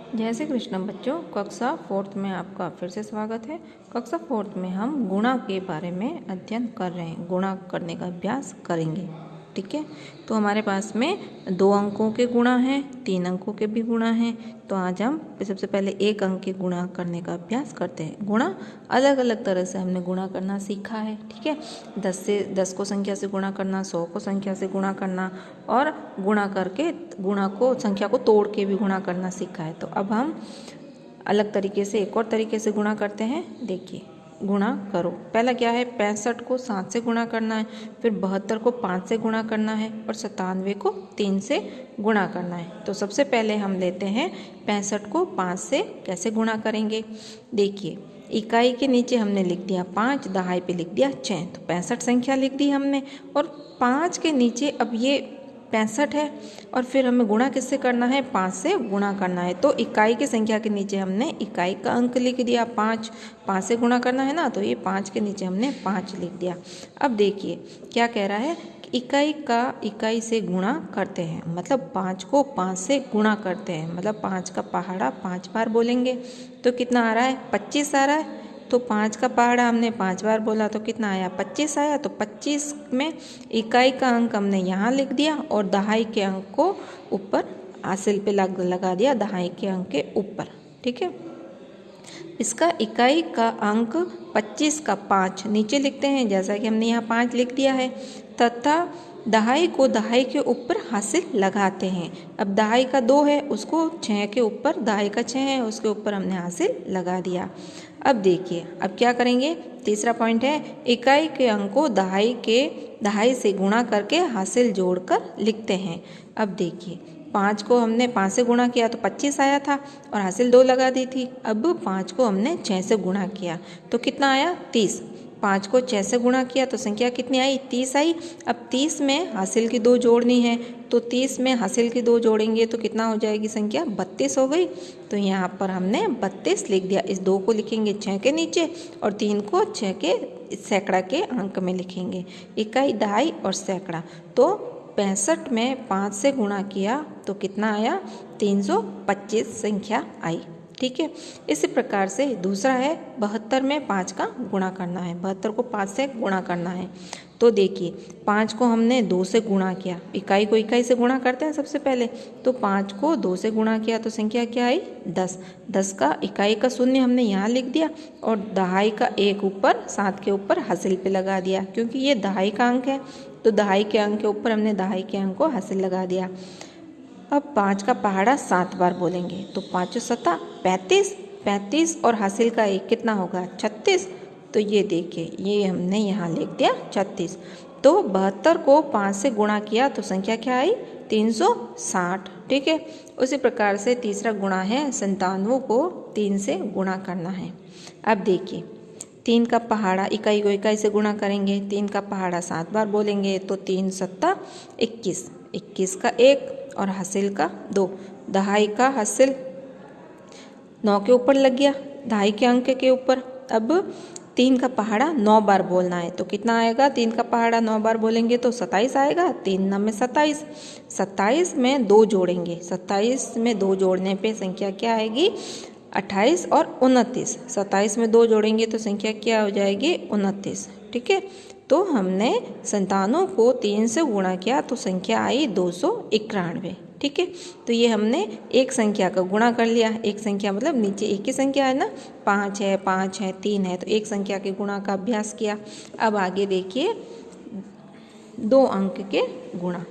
जय श्री कृष्ण बच्चों, कक्षा 4th में आपका फिर से स्वागत है। कक्षा 4th में हम गुणा के बारे में अध्ययन कर रहे हैं, गुणा करने का अभ्यास करेंगे। ठीक है, तो हमारे पास में 2 अंकों के गुणा हैं, 3 अंकों के भी गुणा हैं। तो आज हम सबसे पहले 1 अंक के गुणा करने का अभ्यास करते हैं। गुणा अलग अलग तरह से हमने गुणा करना सीखा है। ठीक है, 10 को संख्या से गुणा करना, 100 को संख्या से गुणा करना और गुणा करके संख्या को तोड़ के भी गुणा करना सीखा है। तो अब हम अलग तरीके से एक और तरीके से गुणा करते हैं। देखिए, गुणा करो। पहला क्या है, 65 को 7 से गुणा करना है, फिर 72 को 5 से गुणा करना है और 97 को 3 से गुणा करना है। तो सबसे पहले हम लेते हैं 65 को 5 से कैसे गुणा करेंगे। देखिए, इकाई के नीचे हमने लिख दिया 5, दहाई पे लिख दिया 6, तो 65 संख्या लिख दी हमने। और 5 के नीचे अब ये 65 है और फिर हमें गुणा किससे करना है, 5 से गुणा करना है। तो इकाई की संख्या के नीचे हमने इकाई का अंक लिख दिया 5, 5 से गुणा करना है ना, तो ये 5 के नीचे हमने 5 लिख दिया। अब देखिए क्या कह रहा है कि इकाई का इकाई से गुणा करते हैं, मतलब 5 को 5 से गुणा करते हैं, मतलब 5 का पहाड़ा 5 बार बोलेंगे तो कितना आ रहा है, 25 आ रहा है। तो 5 का पहाड़ा हमने 5 बार बोला तो कितना आया, 25 आया। तो 25 में इकाई का अंक हमने यहाँ लिख दिया और दहाई के अंक को ऊपर हासिल पे लगा दिया, दहाई के अंक के ऊपर। ठीक है, इसका इकाई का अंक 25 का 5 नीचे लिखते हैं, जैसा कि हमने यहाँ 5 लिख दिया है, तथा दहाई को दहाई के ऊपर हासिल लगाते हैं। अब दहाई का 2 है, उसको 6 के ऊपर, दहाई का 6 है उसके ऊपर हमने हासिल लगा दिया। अब देखिए, अब क्या करेंगे, तीसरा पॉइंट है, इकाई के अंक को दहाई से गुणा करके हासिल जोड़कर लिखते हैं। अब देखिए, 5 को हमने 5 से गुणा किया तो 25 आया था और हासिल 2 लगा दी थी। अब 5 को हमने 6 से गुणा किया तो कितना आया, 30। 5 को 6 से गुणा किया तो संख्या कितनी आई, 30 आई। अब 30 में हासिल की 2 जोड़नी है, तो 30 में हासिल की 2 जोड़ेंगे तो कितना हो जाएगी संख्या, 32 हो गई। तो यहाँ पर हमने 32 लिख दिया। इस 2 को लिखेंगे 6 के नीचे और 3 को 6 के सैकड़ा के अंक में लिखेंगे, इकाई, दहाई और सैकड़ा। तो 65 में 5 से गुणा किया तो कितना आया, 325 संख्या आई। ठीक है, इसी प्रकार से दूसरा है 72 में 5 का गुणा करना है, 72 को 5 से गुणा करना है। तो देखिए, 5 को हमने 2 से गुणा किया, इकाई को इकाई से गुणा करते हैं सबसे पहले, तो 5 को 2 से गुणा किया तो संख्या क्या आई, 10। 10 का इकाई का 0 हमने यहाँ लिख दिया और दहाई का 1 ऊपर 7 के ऊपर हासिल पे लगा दिया, क्योंकि ये दहाई का अंक है तो दहाई के अंक के ऊपर हमने दहाई के अंक को हासिल लगा दिया। अब 5 का पहाड़ा 7 बार बोलेंगे तो 5 7 35, 35 और हासिल का 1 कितना होगा, 36। तो ये देखिए, ये हमने यहाँ लिख दिया 36। तो 72 को 5 से गुणा किया तो संख्या क्या आई, 360। ठीक है, उसी प्रकार से तीसरा गुणा है 97 को 3 से गुणा करना है। अब देखिए, 3 का पहाड़ा इकाई को इकाई से गुणा करेंगे, 3 का पहाड़ा 7 बार बोलेंगे तो 3 7 21, 21 का 1 और हासिल का 2, दहाई का हासिल 9 के ऊपर लग गया, दहाई के अंक के ऊपर। अब 3 का पहाड़ा 9 बार बोलना है तो कितना आएगा, 3 का पहाड़ा 9 बार बोलेंगे तो 27 आएगा, 3 9 में 27। 27 में 2 जोड़ेंगे, 27 में 2 जोड़ने पे संख्या क्या आएगी, 28 और 29। 27 में 2 जोड़ेंगे तो संख्या क्या हो जाएगी, 29। ठीक है, तो हमने 97 को 3 से गुणा किया तो संख्या आई 291। ठीक है, तो ये हमने एक संख्या का गुणा कर लिया। एक संख्या मतलब नीचे एक ही संख्या है ना, 5 है, 5 है, 3 है, तो एक संख्या के गुणा का अभ्यास किया। अब आगे देखिए 2 अंक के गुणा।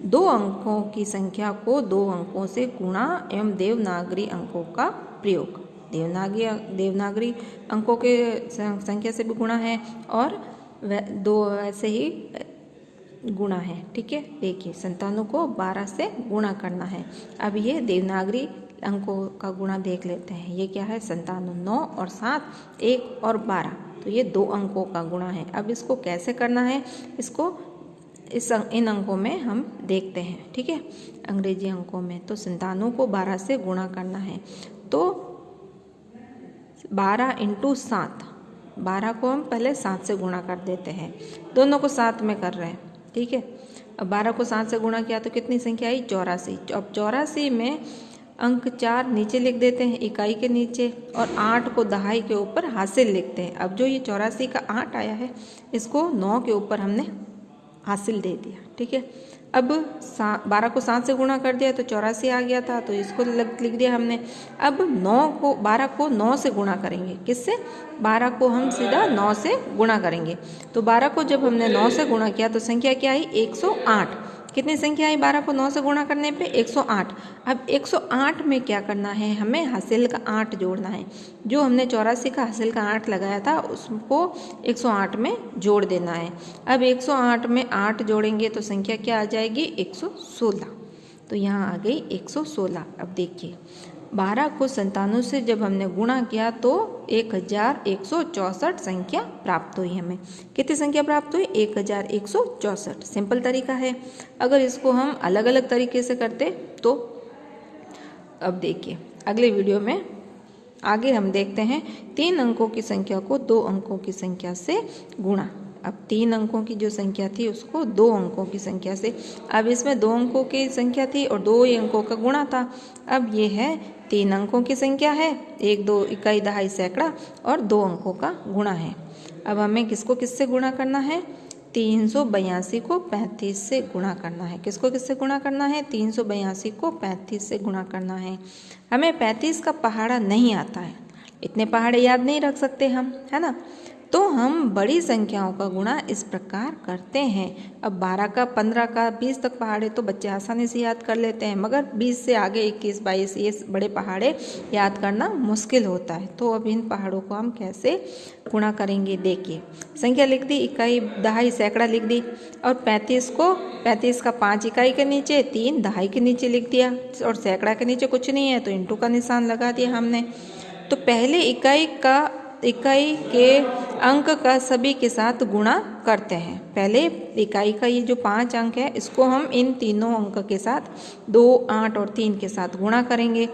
2 अंकों की संख्या को 2 अंकों से गुणा एवं देवनागरी अंकों का प्रयोग। देवनागरी अंकों के संख्या से भी गुणा है और 2 ऐसे ही गुणा है। ठीक है, देखिए 97 को 12 से गुणा करना है। अब ये देवनागरी अंकों का गुणा देख लेते हैं। ये क्या है, 97, 9 और 7, 1 और 12, तो ये 2 अंकों का गुणा है। अब इसको कैसे करना है, इसको इन अंकों में हम देखते हैं। ठीक है, अंग्रेजी अंकों में तो 97 को 12 से गुणा करना है, तो 12 × 7, 12 को हम पहले 7 से गुणा कर देते हैं, दोनों को 7 में कर रहे हैं। ठीक है, अब 12 को 7 से गुणा किया तो कितनी संख्या आई? 84। अब 84 में अंक 4 नीचे लिख देते हैं इकाई के नीचे, और 8 को दहाई के ऊपर हासिल लिखते हैं। अब जो ये 84 का 8 आया है, इसको 9 के ऊपर हमने हासिल दे दिया। ठीक है, अब 12 को 7 से गुणा कर दिया तो 84 आ गया था, तो इसको लिख दिया हमने। अब 12 को 9 से गुणा करेंगे। किससे? 12 को हम सीधा 9 से गुणा करेंगे। तो 12 को जब हमने 9 से गुणा किया तो संख्या क्या आई? 108। कितनी संख्या आई 12 को 9 से गुणा करने पे? 108। अब 108 में क्या करना है? हमें हासिल का 8 जोड़ना है। जो हमने 84 का हासिल का 8 लगाया था उसको 108 में जोड़ देना है। अब 108 में 8 जोड़ेंगे तो संख्या क्या आ जाएगी? 116। तो यहाँ आ गई 116। अब देखिए 12 को 97 से जब हमने गुणा किया तो 1164 संख्या प्राप्त हुई। हमें कितनी संख्या प्राप्त हुई? 1164। सिंपल तरीका है। अगर इसको हम अलग अलग तरीके से करते तो अब देखिए अगले वीडियो में आगे हम देखते हैं 3 अंकों की संख्या को 2 अंकों की संख्या से गुणा। अब 3 अंकों की जो संख्या थी उसको 2 अंकों की संख्या से, अब इसमें 2 अंकों की संख्या थी और 2 ही अंकों का गुणा था। अब ये है 3 अंकों की संख्या है, 1 2 इकाई दहाई सैकड़ा और 2 अंकों का गुणा है। अब हमें किसको किससे गुणा करना है? 382 को 35 से गुणा करना है। किसको किससे गुणा करना है? 382 को 35 से गुणा करना है। हमें 35 का पहाड़ा नहीं आता है, इतने पहाड़े याद नहीं रख सकते हम, है ना। तो हम बड़ी संख्याओं का गुणा इस प्रकार करते हैं। अब 12 का 15 का 20 तक पहाड़े तो बच्चे आसानी से याद कर लेते हैं, मगर 20 से आगे 21 22 ये बड़े पहाड़े याद करना मुश्किल होता है। तो अब इन पहाड़ों को हम कैसे गुणा करेंगे? देखिए संख्या लिख दी, इकाई दहाई सैकड़ा लिख दी, और 35 का 5 इकाई के नीचे 3 दहाई के नीचे लिख दिया, और सैकड़ा के नीचे कुछ नहीं है तो इंटू का निशान लगा दिया हमने। तो पहले इकाई के अंक का सभी के साथ गुणा करते हैं। पहले इकाई का ये जो 5 अंक है इसको हम इन तीनों अंक के साथ 2 8 और 3 के साथ गुणा करेंगे।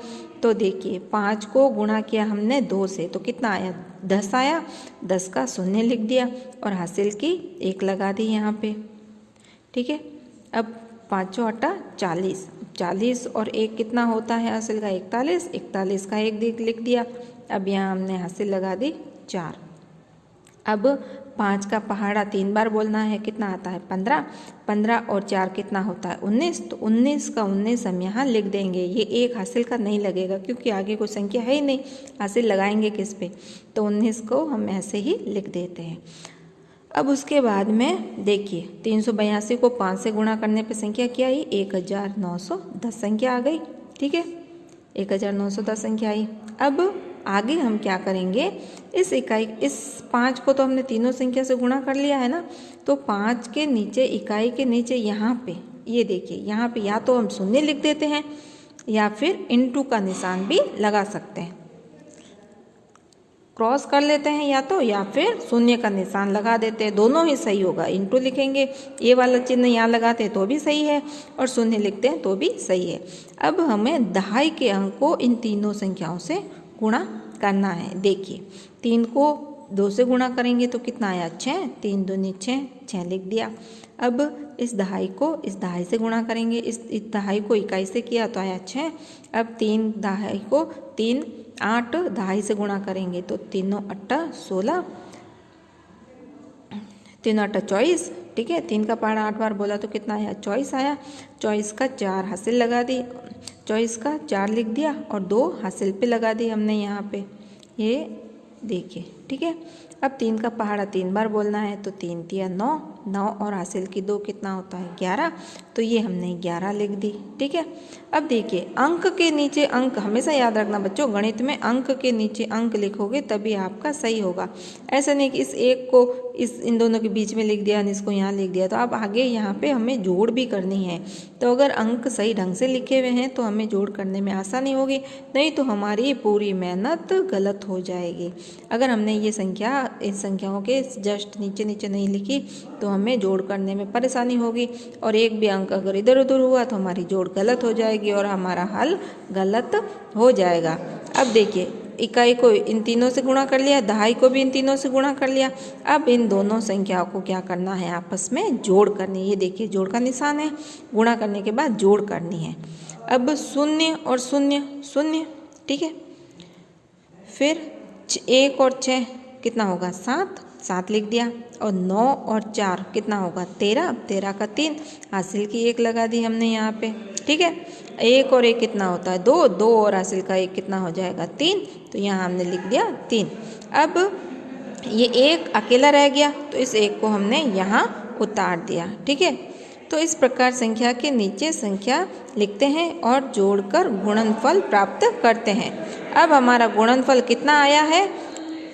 तो देखिए 5 को गुणा किया हमने 2 से तो कितना आया? 10 आया। 10 का 0 लिख दिया और हासिल की 1 लगा दी यहाँ पे। ठीक है, अब 5 8 40, 40 और 1 कितना होता है हासिल का? 41, 41 का 1 लिख दिया। अब यहाँ हमने हासिल लगा दी 4। अब 5 का पहाड़ा 3 बार बोलना है, कितना आता है? 15, 15 और 4 कितना होता है? 19, तो 19 का 19 हम यहाँ लिख देंगे। ये 1 हासिल का नहीं लगेगा क्योंकि आगे कोई संख्या है ही नहीं, हासिल लगाएंगे किस पे? तो 19 को हम ऐसे ही लिख देते हैं। अब उसके बाद में देखिए 382 को 5 से गुणा करने पे संख्या क्या आई? 1910 संख्या आ गई। ठीक है, 1910 संख्या आई। अब आगे हम क्या करेंगे? इस 5 को तो हमने तीनों संख्या से गुणा कर लिया है ना, तो 5 के नीचे इकाई के नीचे यहाँ पे ये देखिए, यहाँ पे या तो हम 0 लिख देते हैं या फिर इंटू का निशान भी लगा सकते हैं, क्रॉस कर लेते हैं या फिर 0 का निशान लगा देते हैं। दोनों ही सही होगा। इंटू लिखेंगे, ये वाला चिन्ह यहाँ लगाते हैं तो भी सही है, और 0 लिखते हैं तो भी सही है। अब हमें दहाई के अंक को इन तीनों संख्याओं से गुणा करना है। देखिए 3 को 2 से गुणा करेंगे तो कितना आया? 6, 3 दूनी 6, 6 लिख दिया। अब इस दहाई को इस दहाई से गुणा करेंगे, इस दहाई को इकाई से किया तो आया 6। अब 3 दहाई को 3 8 दहाई से गुणा करेंगे तो 3 8 16, 3 8 24। ठीक है, 3 का पहाड़ा 8 बार बोला तो कितना आया? 24 आया। 24 का 4 हासिल लगा दी, 24 का 4 लिख दिया और 2 हासिल पे लगा दी हमने यहाँ पे, ये देखिए। ठीक है, अब 3 का पहाड़ा 3 बार बोलना है तो 3 3 9, 9 और हासिल की 2 कितना होता है? 11। तो ये हमने 11 लिख दी। ठीक है, अब देखिए अंक के नीचे अंक हमेशा याद रखना बच्चों, गणित में अंक के नीचे अंक लिखोगे तभी आपका सही होगा। ऐसा नहीं कि इस 1 को इन दोनों के बीच में लिख दिया और इसको यहाँ लिख दिया। तो अब आगे यहाँ पे हमें जोड़ भी करनी है, तो अगर अंक सही ढंग से लिखे हुए हैं तो हमें जोड़ करने में आसानी होगी, नहीं तो हमारी पूरी मेहनत गलत हो जाएगी। अगर हमने ये संख्या इन संख्याओं के जस्ट नीचे नीचे नहीं लिखी तो हमें जोड़ करने में परेशानी होगी, और एक भी अंक अगर इधर उधर हुआ तो हमारी जोड़ गलत हो जाएगी और हमारा हल गलत हो जाएगा। अब देखिए इकाई को इन तीनों से गुणा कर लिया, दहाई को भी इन तीनों से गुणा कर लिया। अब इन दोनों संख्याओं को क्या करना है, आपस में जोड़ करनी है। ये देखिए जोड़ का निशान है, गुणा करने के बाद जोड़ करनी है। अब 0 और 0 0, ठीक है। फिर 1 और 6 कितना होगा, 7 7 लिख दिया। और 9 और 4 कितना होगा, 13 13 का 3, हासिल की 1 लगा दी हमने यहाँ पे, ठीक है। 1 और 1 कितना होता है, 2 2 और हासिल का 1 कितना हो जाएगा, 3, तो यहाँ हमने लिख दिया 3। अब ये 1 अकेला रह गया तो इस 1 को हमने यहाँ उतार दिया, ठीक है। तो इस प्रकार संख्या के नीचे संख्या लिखते हैं और जोड़कर गुणनफल प्राप्त करते हैं। अब हमारा गुणनफल कितना आया है,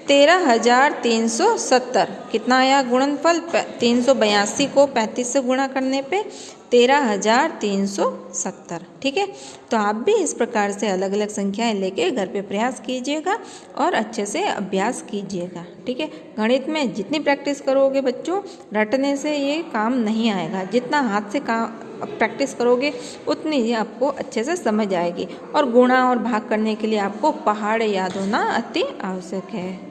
13,370। कितना आया गुणनफल, 382 को 35 से गुणा करने पे 13,370, ठीक है। तो आप भी इस प्रकार से अलग अलग संख्याएं लेके घर पे प्रयास कीजिएगा और अच्छे से अभ्यास कीजिएगा, ठीक है। गणित में जितनी प्रैक्टिस करोगे बच्चों, रटने से ये काम नहीं आएगा। जितना हाथ से प्रैक्टिस करोगे उतनी ही आपको अच्छे से समझ आएगी। और गुणा और भाग करने के लिए आपको पहाड़ याद होना अति आवश्यक है।